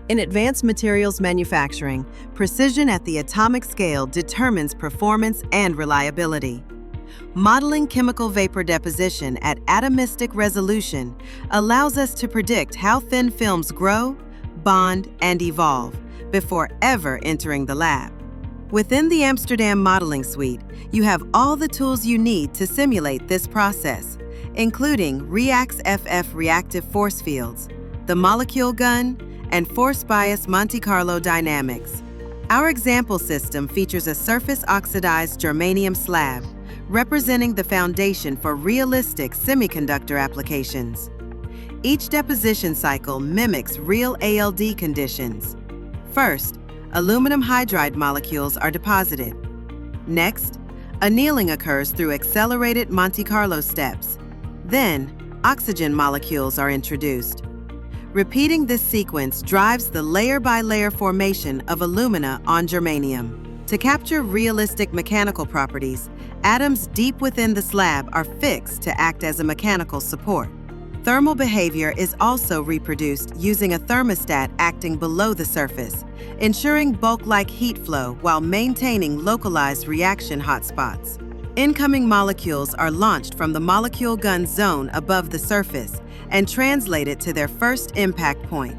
In advanced materials manufacturing, precision at the atomic scale determines performance and reliability. Modeling chemical vapor deposition at atomistic resolution allows us to predict how thin films grow, bond, and evolve before ever entering the lab. Within the Amsterdam Modeling Suite, you have all the tools you need to simulate this process, including ReaxFF reactive force fields, the molecule gun, and force bias Monte Carlo dynamics. Our example system features a surface oxidized germanium slab, representing the foundation for realistic semiconductor applications. Each deposition cycle mimics real ALD conditions. First, aluminum hydride molecules are deposited. Next, annealing occurs through accelerated Monte Carlo steps. Then, oxygen molecules are introduced. Repeating this sequence drives the layer-by-layer formation of alumina on germanium. To capture realistic mechanical properties, atoms deep within the slab are fixed to act as a mechanical support. Thermal behavior is also reproduced using a thermostat acting below the surface, ensuring bulk-like heat flow while maintaining localized reaction hotspots. Incoming molecules are launched from the molecule gun zone above the surface and translated to their first impact point.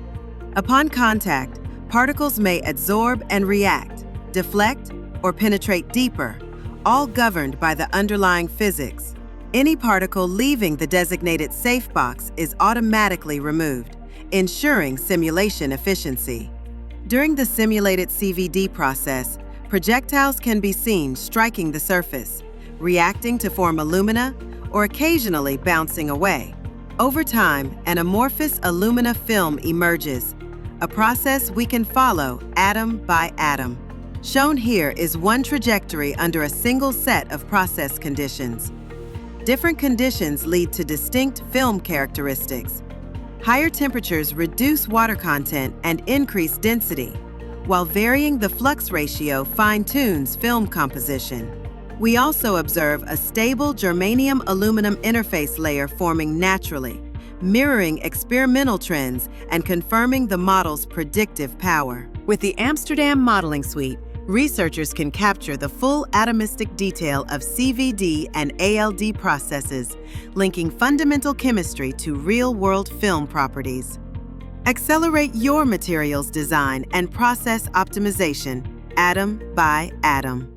Upon contact, particles may adsorb and react, deflect, or penetrate deeper, all governed by the underlying physics. Any particle leaving the designated safe box is automatically removed, ensuring simulation efficiency. During the simulated CVD process, projectiles can be seen striking the surface, reacting to form alumina, or occasionally bouncing away. Over time, an amorphous alumina film emerges, a process we can follow atom by atom. Shown here is one trajectory under a single set of process conditions. Different conditions lead to distinct film characteristics. Higher temperatures reduce water content and increase density, while varying the flux ratio fine-tunes film composition. We also observe a stable germanium-aluminum interface layer forming naturally, mirroring experimental trends and confirming the model's predictive power. With the Amsterdam Modeling Suite, researchers can capture the full atomistic detail of CVD and ALD processes, linking fundamental chemistry to real-world film properties. Accelerate your materials design and process optimization, atom by atom.